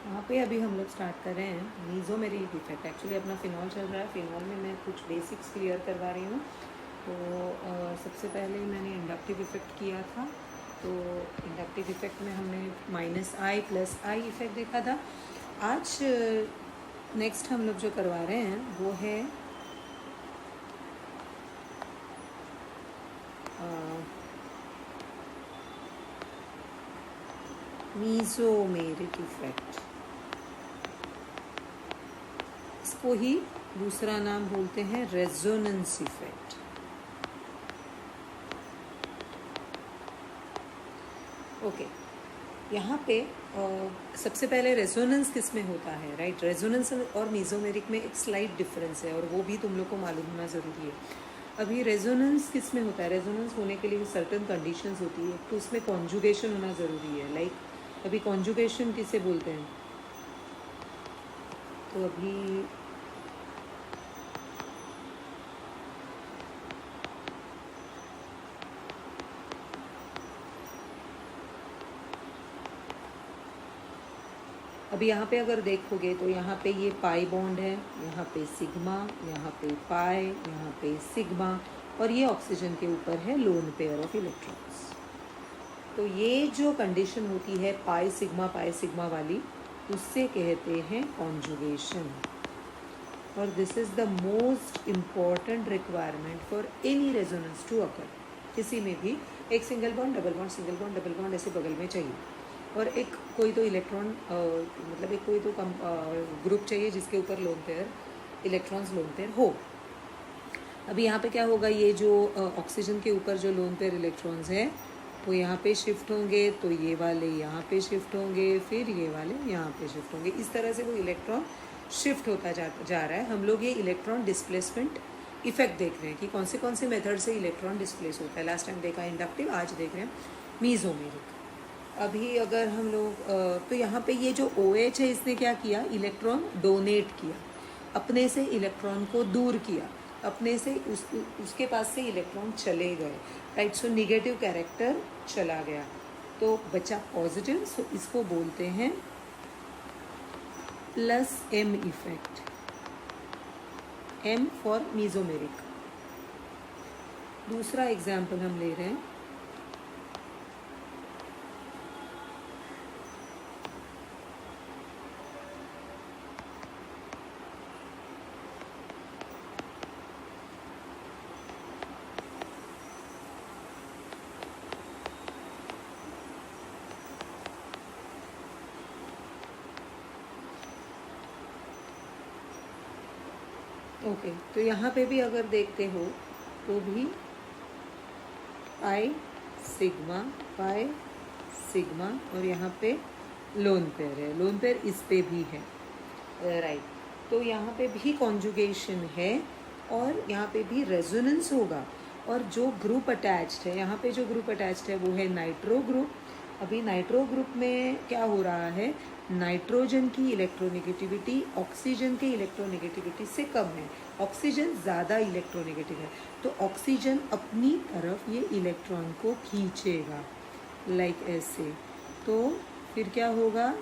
यहाँ पे अभी हम लोग स्टार्ट कर रहे हैं मीज़ोमेरिक इफेक्ट। एक्चुअली अपना फिनॉल चल रहा है, फिनॉल में मैं कुछ बेसिक्स क्लियर करवा रही हूँ। तो सबसे पहले मैंने इंडक्टिव इफेक्ट किया था। तो इंडक्टिव इफेक्ट में हमने -I + I इफेक्ट देखा था। आज नेक्स्ट हम लोग जो करवा रहे हैं वो है मीज़ोमेरिक इफेक्ट। इसको ही दूसरा नाम बोलते हैं रेजोनेंस इफेक्ट। ओके, यहाँ पे सबसे पहले रेजोनेंस किस में होता है, राइट। रेजोनेंस और मीज़ोमेरिक में एक स्लाइट डिफरेंस है और वो भी तुम लोग को मालूम होना ज़रूरी है। अभी रेजोनेंस किस में होता है, रेजोनेंस होने के लिए सर्टेन कंडीशंस होती है, तो उसमें कॉन्जुगेशन होना ज़रूरी है। लाइक अभी कॉन्जुगेशन किसे बोलते हैं, तो अभी यहाँ पे अगर देखोगे तो यहाँ पे ये पाई बॉन्ड है, यहाँ पे सिग्मा, यहाँ पे पाई, यहाँ पे सिग्मा, और ये ऑक्सीजन के ऊपर है लोन पेयर ऑफ इलेक्ट्रॉन्स। तो ये जो कंडीशन होती है पाई सिग्मा वाली, उससे कहते हैं कॉन्जुगेशन। और this is the most important requirement for any resonance to occur. किसी में भी एक single bond, double bond, single bond, double bond ऐसे बगल में चाहिए, और एक कोई तो इलेक्ट्रॉन मतलब एक कोई तो ग्रुप चाहिए जिसके ऊपर lone pair electrons lone pair हो। अभी यहाँ पे क्या होगा, ये जो ऑक्सीजन के ऊपर जो लोन पेयर इलेक्ट्रॉन्स है वो यहाँ पे शिफ्ट होंगे, तो ये वाले यहाँ पे शिफ्ट होंगे, फिर ये वाले यहाँ पे शिफ्ट होंगे। इस तरह से वो इलेक्ट्रॉन शिफ्ट होता जा रहा है। हम लोग ये इलेक्ट्रॉन डिस्प्लेसमेंट इफेक्ट देख रहे हैं कि कौन से मेथड से इलेक्ट्रॉन डिस्प्लेस होता है। लास्ट टाइम देखा इंडक्टिव, आज देख रहे हैं मीज़ोमेरिक। अभी अगर हम लोग तो यहाँ पे ये जो OH है, इसने क्या किया, इलेक्ट्रॉन डोनेट किया, अपने से इलेक्ट्रॉन को दूर किया, अपने से उसके पास से इलेक्ट्रॉन चले गए, राइट। सो निगेटिव कैरेक्टर चला गया, तो बचा पॉजिटिव। सो इसको बोलते हैं +M इफेक्ट, M फॉर मीज़ोमेरिक। दूसरा एग्जाम्पल हम ले रहे हैं, ओके। तो यहाँ पे भी अगर देखते हो तो भी पाई सिग्मा और यहाँ पे लोन पेयर है, लोन पेयर इस पे भी है, राइट। तो यहाँ पे भी कॉन्जुगेशन है और यहाँ पे भी रेजोनेंस होगा। और जो ग्रुप अटैच्ड है, यहाँ पे जो ग्रुप अटैच्ड है वो है नाइट्रो ग्रुप। अभी नाइट्रो ग्रुप में क्या हो रहा है, नाइट्रोजन की इलेक्ट्रोनेगेटिविटी ऑक्सीजन के इलेक्ट्रोनेगेटिविटी से कम है, ऑक्सीजन ज़्यादा इलेक्ट्रोनेगेटिव है, तो ऑक्सीजन अपनी तरफ ये इलेक्ट्रॉन को खींचेगा, लाइक ऐसे। तो फिर क्या होगा,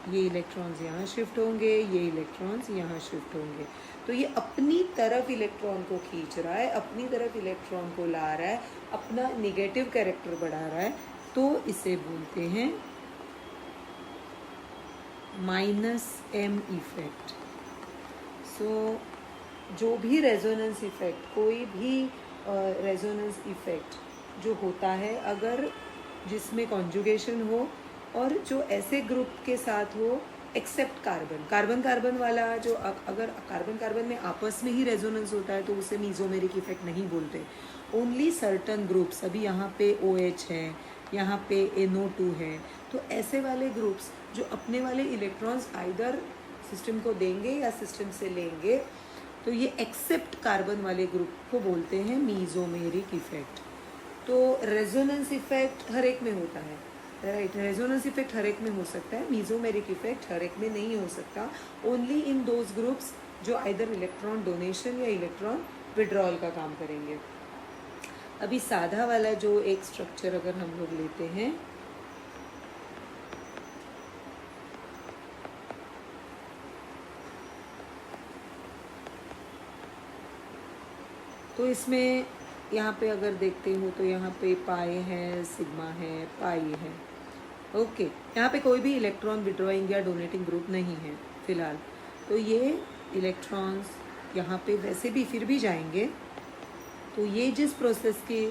ये इलेक्ट्रॉन्स यहाँ शिफ्ट होंगे, ये इलेक्ट्रॉन्स यहाँ शिफ्ट होंगे। तो ये अपनी तरफ इलेक्ट्रॉन को खींच रहा है, अपनी तरफ इलेक्ट्रॉन को ला रहा है, अपना निगेटिव कैरेक्टर बढ़ा रहा है, तो इसे बोलते हैं -M इफेक्ट। सो जो भी रेजोनेंस इफेक्ट, कोई भी रेजोनेंस इफेक्ट जो होता है, अगर जिसमें कॉन्जुगेशन हो और जो ऐसे ग्रुप के साथ हो एक्सेप्ट कार्बन वाला, जो अगर कार्बन में आपस में ही रेजोनेंस होता है तो उसे मीज़ोमेरिक इफेक्ट नहीं बोलते। ओनली सर्टन ग्रुप्स, अभी यहाँ पे OH है, यहाँ पे NO2 है, तो ऐसे वाले ग्रुप्स जो अपने वाले इलेक्ट्रॉन्स आइदर सिस्टम को देंगे या सिस्टम से लेंगे, तो ये एक्सेप्ट कार्बन वाले ग्रुप को बोलते हैं मीज़ोमेरिक इफेक्ट। तो रेजोनेंस इफेक्ट हर एक में होता है, राइट। रेजोनेंस इफेक्ट हर एक में हो सकता है, मीज़ोमेरिक इफेक्ट हर एक में नहीं हो सकता। ओनली इन दोज ग्रुप्स जो आइदर इलेक्ट्रॉन डोनेशन या इलेक्ट्रॉन विड्रॉल का काम करेंगे। अभी साधा वाला जो एक स्ट्रक्चर अगर हम लोग लेते हैं, तो इसमें यहाँ पे अगर देखते हो तो यहाँ पे पाई है, सिग्मा है, पाई है। ओके, यहाँ पे कोई भी इलेक्ट्रॉन विड्रॉइंग या डोनेटिंग ग्रुप नहीं है फिलहाल। तो ये इलेक्ट्रॉन्स यहाँ पे वैसे भी फिर भी जाएंगे, तो ये जिस प्रोसेस के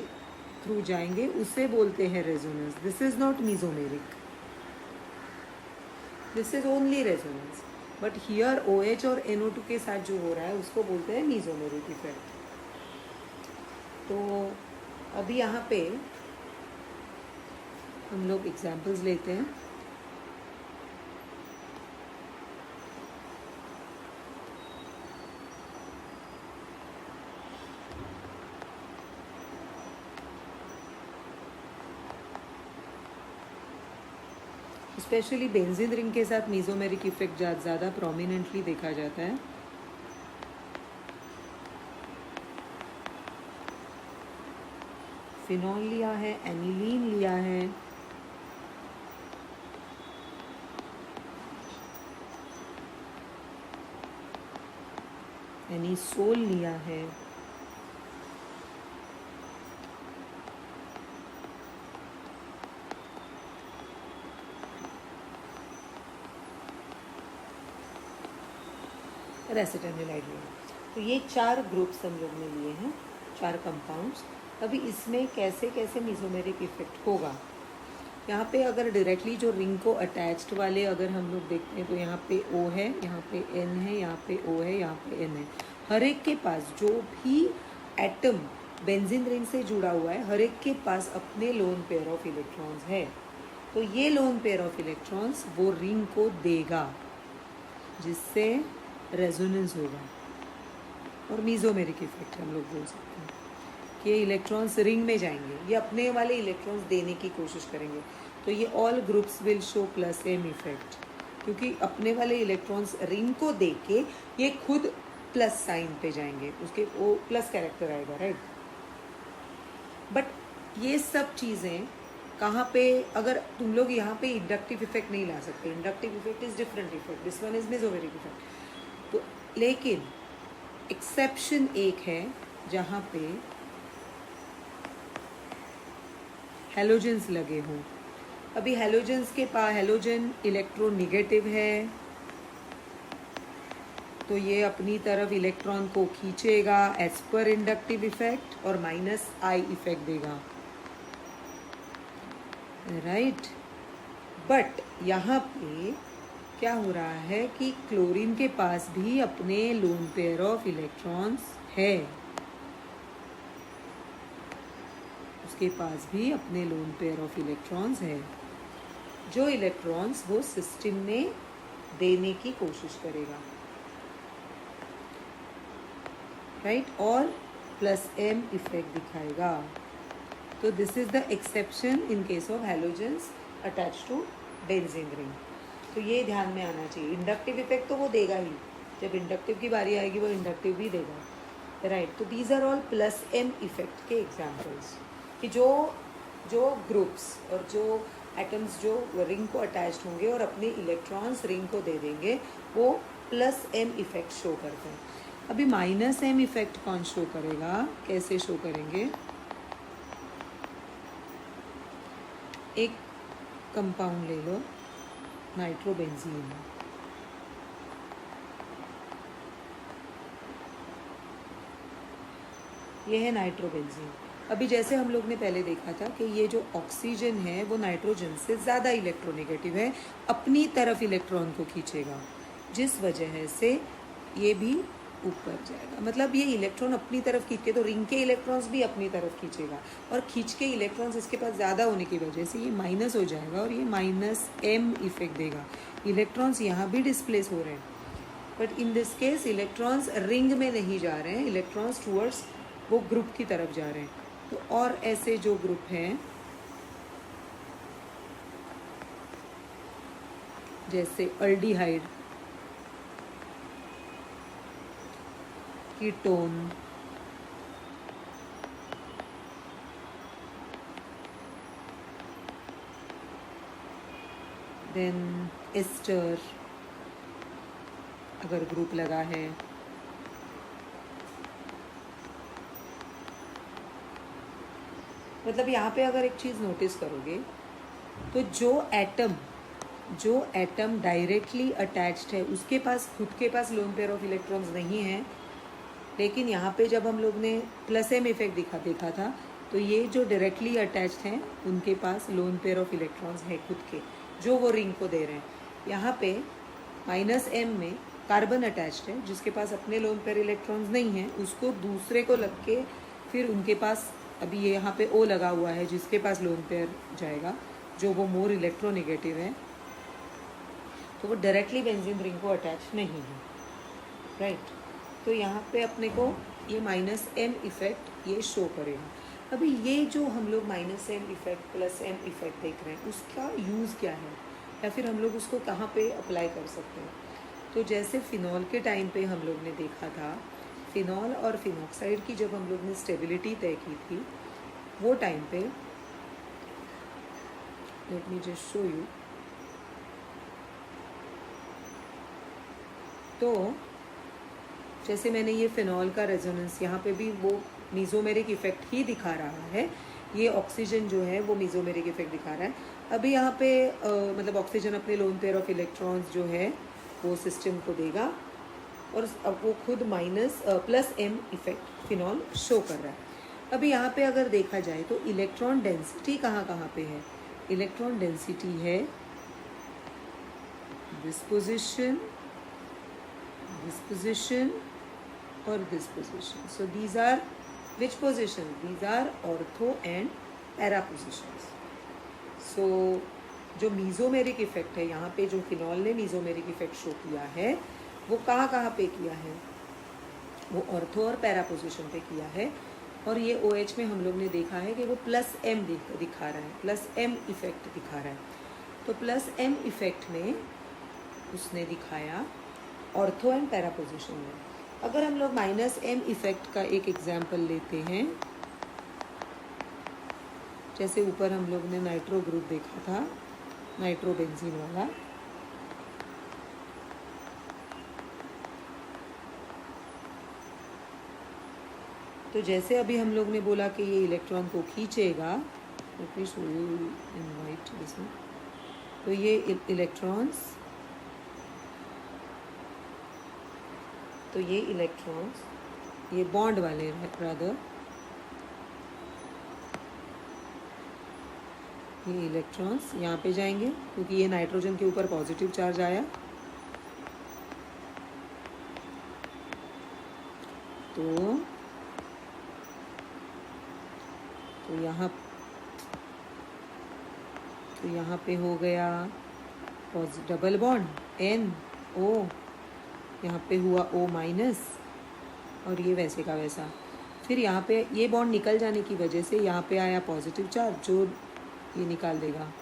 थ्रू जाएंगे उसे बोलते हैं resonance. This is not mesomeric, this is only resonance. But here OH और NO2 के साथ जो हो रहा है उसको बोलते हैं मीजोमेरिक इफेक्ट। तो अभी यहाँ पे हम लोग एग्जाम्पल्स लेते हैं। स्पेशली बेंजीन रिंग के साथ मीजोमेरिक इफेक्ट ज़्यादा प्रोमिनेंटली देखा जाता है। फिनॉल लिया है, एनिलीन लिया है, एनिसोल लिया है, एसिटाइलडिहाइड लिया। तो ये 4 ग्रुप्स हम लोग ने लिए हैं, 4 कंपाउंड्स। अभी इसमें कैसे कैसे मीजोमेरिक इफेक्ट होगा। यहाँ पे अगर डायरेक्टली जो रिंग को अटैच्ड वाले अगर हम लोग देखते हैं तो यहाँ पे O है, यहाँ पे N है, यहाँ पे O है, यहाँ पे N है। हर एक के पास जो भी एटम बेंजीन रिंग से जुड़ा हुआ है, हर एक के पास अपने लोन पेयर ऑफ इलेक्ट्रॉन्स है। तो ये लोन पेयर ऑफ इलेक्ट्रॉन्स वो रिंग को देगा, जिससे रेजोनेंस होगा और मीजोमेरिक इफेक्ट हम लोग बोल सकते हैं कि ये इलेक्ट्रॉन्स रिंग में जाएंगे, ये अपने वाले इलेक्ट्रॉन्स देने की कोशिश करेंगे। तो ये all groups will show +M effect, क्योंकि अपने वाले इलेक्ट्रॉन्स रिंग को दे के ये खुद प्लस साइन पे जाएंगे, उसके वो प्लस कैरेक्टर आएगा, राइट। बट ये सब चीज़ें कहाँ पे, अगर तुम लोग यहाँ पे इंडक्टिव इफेक्ट नहीं ला सकते, inductive effect is different effect, this one is mesomeric effect. तो लेकिन एक्सेप्शन एक है जहाँ पे हैलोजेंस लगे हों। अभी हैलोजेंस के पास हैलोजन इलेक्ट्रोनेगेटिव है, तो ये अपनी तरफ इलेक्ट्रॉन को खींचेगा एज पर इंडक्टिव इफेक्ट और -I इफेक्ट देगा, राइट। बट यहाँ पे क्या हो रहा है कि क्लोरीन के पास भी अपने लोन पेयर ऑफ इलेक्ट्रॉन्स है, उसके पास भी अपने लोन पेयर ऑफ इलेक्ट्रॉन्स है, जो इलेक्ट्रॉन्स वो सिस्टम में देने की कोशिश करेगा, राइट, और +M इफेक्ट दिखाएगा। तो this is the exception in case of halogens attach to benzene ring. तो ये ध्यान में आना चाहिए। इंडक्टिव इफेक्ट तो वो देगा ही, जब इंडक्टिव की बारी आएगी वो इंडक्टिव भी देगा, राइट। तो these are all +M effect के एग्जाम्पल्स, कि जो ग्रुप्स और जो एटम्स जो रिंग को अटैच्ड होंगे और अपने इलेक्ट्रॉन्स रिंग को दे देंगे, वो +M इफेक्ट शो करते हैं। अभी -M इफेक्ट कौन शो करेगा, कैसे शो करेंगे। एक कंपाउंड ले लो, नाइट्रोबेंजीन, ये है नाइट्रोबेंजीन। अभी जैसे हम लोग ने पहले देखा था कि ये जो ऑक्सीजन है वो नाइट्रोजन से ज़्यादा इलेक्ट्रोनेगेटिव है, अपनी तरफ इलेक्ट्रॉन को खींचेगा, जिस वजह से ये भी ऊपर जाएगा। मतलब ये इलेक्ट्रॉन अपनी तरफ खींच के, तो रिंग के इलेक्ट्रॉन्स भी अपनी तरफ खींचेगा, और खींच के इलेक्ट्रॉन्स इसके पास ज़्यादा होने की वजह से ये माइनस हो जाएगा और ये -M इफेक्ट देगा। इलेक्ट्रॉन्स यहाँ भी डिस्प्लेस हो रहे हैं, but in this case electrons ring में नहीं जा रहे हैं, इलेक्ट्रॉन्स टूवर्ड्स वो ग्रुप की तरफ जा रहे हैं। तो और ऐसे जो ग्रुप हैं जैसे अल्डिहाइड, कीटोन, देन एस्टर अगर ग्रुप लगा है, मतलब यहाँ पे अगर एक चीज़ नोटिस करोगे तो जो एटम डायरेक्टली अटैच्ड है उसके पास खुद के पास लोन पेयर ऑफ इलेक्ट्रॉन्स नहीं है, लेकिन यहाँ पे जब हम लोग ने प्लस एम इफेक्ट देखा था तो ये जो डायरेक्टली अटैच्ड हैं उनके पास लोन पेयर ऑफ इलेक्ट्रॉन्स है खुद के, जो वो रिंग को दे रहे हैं। यहाँ पे माइनस एम में कार्बन अटैच्ड है जिसके पास अपने लोन पेयर इलेक्ट्रॉन्स नहीं हैं, उसको दूसरे को लग के फिर उनके पास अभी ये यहाँ पे ओ लगा हुआ है जिसके पास लोन पेयर जाएगा, जो वो मोर इलेक्ट्रोनेगेटिव है, तो वो डायरेक्टली बेंजीन रिंग को अटैच नहीं है, राइट। तो यहाँ पे अपने को ये माइनस एम इफेक्ट ये शो करेगा। अभी ये जो हम लोग minus M effect plus M effect देख रहे हैं उसका यूज़ क्या है, या फिर हम लोग उसको कहाँ पे अप्लाई कर सकते हैं। तो जैसे फिनॉल के टाइम पे हम लोग ने देखा था, फिनॉल और फिनॉक्साइड की जब हम लोग ने स्टेबिलिटी तय की थी वो टाइम पे, let me just show you, तो जैसे मैंने ये फिनॉल का रेजोनेंस यहाँ पे भी वो मीज़ोमेरिक इफेक्ट ही दिखा रहा है, ये ऑक्सीजन जो है वो मीज़ोमेरिक इफेक्ट दिखा रहा है। अभी यहाँ पे मतलब ऑक्सीजन अपने लोन पेयर ऑफ इलेक्ट्रॉन्स जो है वो सिस्टम को देगा और अब वो खुद minus plus M effect phenol show कर रहा है। अभी यहाँ पे अगर देखा जाए तो इलेक्ट्रॉन डेंसिटी कहाँ पे है, इलेक्ट्रॉन डेंसिटी है दिस पोजिशन और this position. So these are which position, these are ortho and para positions. So जो मीज़ोमेरिक इफेक्ट है यहाँ पे, जो फिनॉल ने मीज़ोमेरिक इफेक्ट शो किया है वो कहाँ पे किया है, वो ऑर्थो और पैरा पोजिशन पे किया है। और ये OH में हम लोग ने देखा है कि वो प्लस एम दिखा रहा है, प्लस एम इफेक्ट दिखा रहा है। तो प्लस एम इफेक्ट में उसने दिखाया ऑर्थो एंड पैरा पोजिशन में। अगर हम लोग माइनस एम इफेक्ट का एक एग्जाम्पल लेते हैं, जैसे ऊपर हम लोग ने नाइट्रो ग्रुप देखा था, नाइट्रो बेंजीन वाला, तो जैसे अभी हम लोग ने बोला कि ये इलेक्ट्रॉन को खींचेगा, तो ये इलेक्ट्रॉन्स, तो ये इलेक्ट्रॉन्स, ये बॉन्ड वाले रादर, ये इलेक्ट्रॉन्स यहाँ पे जाएंगे क्योंकि ये नाइट्रोजन के ऊपर पॉजिटिव चार्ज आया, तो यहाँ पे हो गया डबल बॉन्ड NO, यहाँ पे हुआ O माइनस, और ये वैसे का वैसा। फिर यहाँ पे ये बॉन्ड निकल जाने की वजह से यहाँ पे आया पॉजिटिव चार्ज जो ये निकाल देगा।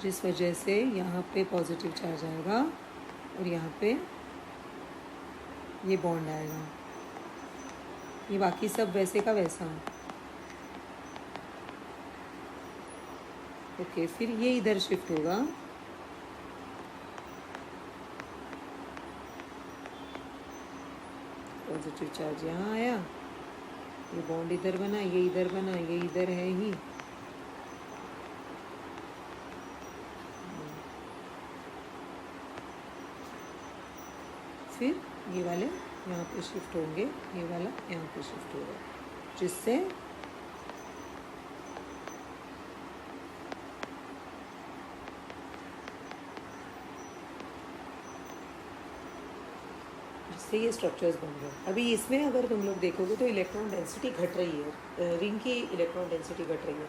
जिस वजह से यहाँ पे पॉजिटिव चार्ज आएगा और यहाँ पे ये बॉन्ड आएगा, ये बाकी सब वैसे का वैसा। ओके, फिर ये इधर शिफ्ट होगा, पॉजिटिव चार्ज यहाँ आया, ये बॉन्ड इधर बना, ये इधर बना, ये इधर है ही, फिर ये वाले यहाँ पे शिफ्ट होंगे, ये वाला यहाँ पे शिफ्ट होगा, जिससे ये स्ट्रक्चर्स बन गए। अभी इसमें अगर तुम लोग देखोगे तो इलेक्ट्रॉन डेंसिटी घट रही है, रिंग की इलेक्ट्रॉन डेंसिटी घट रही है।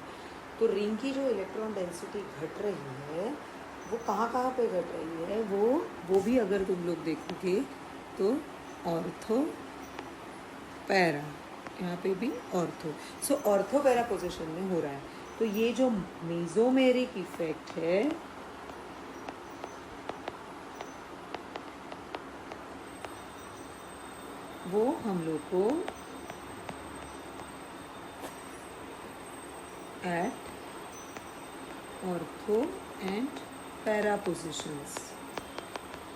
तो रिंग की जो इलेक्ट्रॉन डेंसिटी घट रही है वो कहाँ पे घट रही है, वो भी अगर तुम लोग देखोगे तो ऑर्थो पैरा, यहाँ पे भी ऑर्थो। सो ऑर्थो पैरा पोजिशन में हो रहा है। तो ये जो मीज़ोमेरिक इफेक्ट है वो हम लोग को at ortho and para positions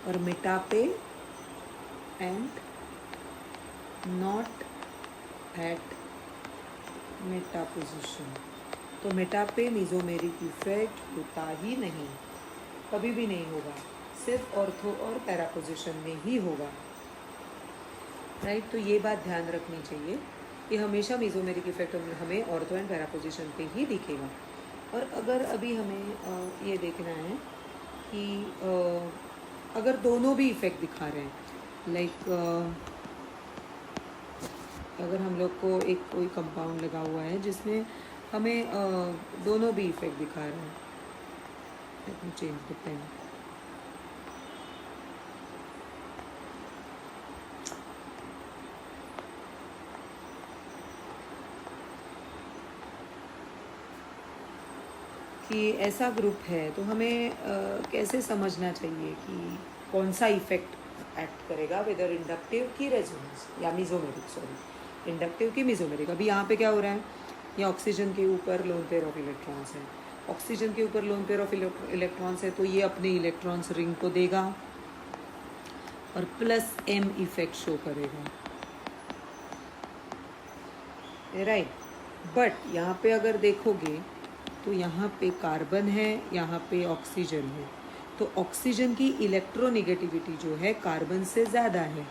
और मेटापे and not at meta position. तो मेटापे मेसोमेरिक इफेक्ट होता ही नहीं, कभी भी नहीं होगा, सिर्फ ऑर्थो और पैरा पोजिशन में ही होगा, राइट। तो ये बात ध्यान रखनी चाहिए कि हमेशा मेसोमेरिक इफेक्ट हमें ऑर्थो एंड पैरा पोजिशन पे ही दिखेगा। और अगर अभी हमें ये देखना है कि अगर दोनों भी इफेक्ट दिखा रहे हैं, लाइक अगर हम लोग को एक कोई कंपाउंड लगा हुआ है जिसमें हमें दोनों भी इफेक्ट दिखा रहे हैं, let me change the pen. कि ऐसा ग्रुप है तो हमें कैसे समझना चाहिए कि कौन सा इफेक्ट एक्ट करेगा, वेदर इंडक्टिव की रेजोनेंस या मेसोमेरिक, सॉरी इंडक्टिव की मेसोमेरिक। अभी यहाँ पे क्या हो रहा है, ये ऑक्सीजन के ऊपर लोन पेयर ऑफ इलेक्ट्रॉन्स है, ऑक्सीजन के ऊपर लोन पेयर ऑफ इलेक्ट्रॉन्स है, तो ये अपने इलेक्ट्रॉन्स रिंग को देगा और प्लस एम इफेक्ट शो करेगा, राइट। बट यहाँ पे अगर देखोगे तो यहाँ पे कार्बन है, यहाँ पे ऑक्सीजन है, तो ऑक्सीजन की इलेक्ट्रोनेगेटिविटी जो है कार्बन से ज़्यादा है,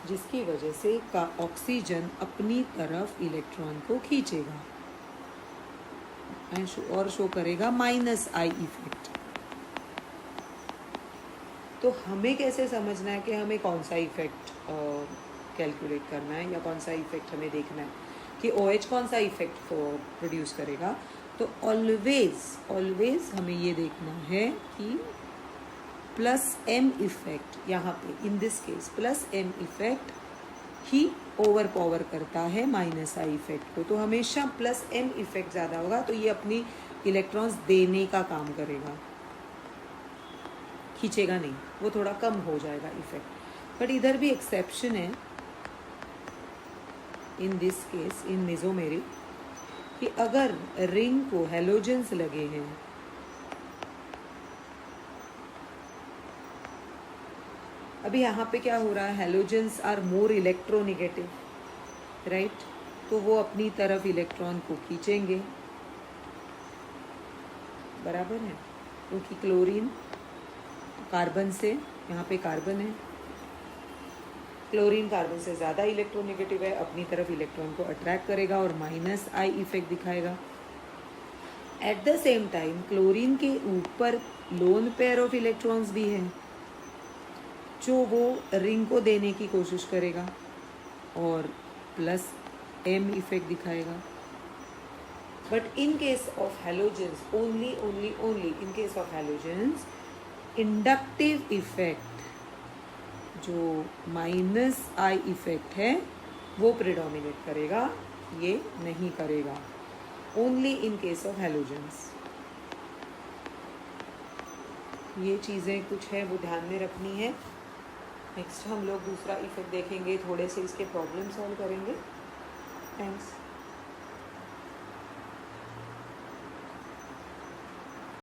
जिसकी वजह से ऑक्सीजन अपनी तरफ इलेक्ट्रॉन को खींचेगा और शो करेगा माइनस आई इफेक्ट। तो हमें कैसे समझना है कि हमें कौन सा इफेक्ट कैलकुलेट करना है या कौन सा इफेक्ट हमें देखना है कि OH कौन सा इफेक्ट प्रोड्यूस करेगा। तो ऑलवेज हमें ये देखना है कि प्लस एम इफेक्ट, यहाँ पे in this case plus M effect ही ओवर पावर करता है माइनस आई इफेक्ट को। तो हमेशा प्लस एम इफेक्ट ज़्यादा होगा, तो ये अपनी इलेक्ट्रॉन्स देने का काम करेगा, खींचेगा नहीं, वो थोड़ा कम हो जाएगा इफेक्ट। बट इधर भी एक्सेप्शन है इन दिस केस इन मेसोमेरिक कि अगर रिंग को हेलोजेंस लगे हैं, अभी यहाँ पे क्या हो रहा है, halogens are more electronegative, right, तो वो अपनी तरफ इलेक्ट्रॉन को खींचेंगे, बराबर है, क्योंकि क्लोरीन कार्बन से, यहाँ पे कार्बन है, क्लोरीन कार्बन से ज़्यादा इलेक्ट्रोनेगेटिव है, अपनी तरफ इलेक्ट्रॉन को अट्रैक्ट करेगा और माइनस आई इफेक्ट दिखाएगा। At the same time chlorine के ऊपर लोन पेयर ऑफ इलेक्ट्रॉन्स भी हैं जो वो रिंग को देने की कोशिश करेगा और प्लस एम इफेक्ट दिखाएगा। But in case of halogens, only in case of halogens, inductive effect जो माइनस आई इफेक्ट है वो प्रिडोमिनेट करेगा, ये नहीं करेगा, only in case of halogens. ये चीज़ें कुछ है वो ध्यान में रखनी है। नेक्स्ट हम लोग दूसरा इफेक्ट देखेंगे, थोड़े से इसके प्रॉब्लम सॉल्व करेंगे। थैंक्स।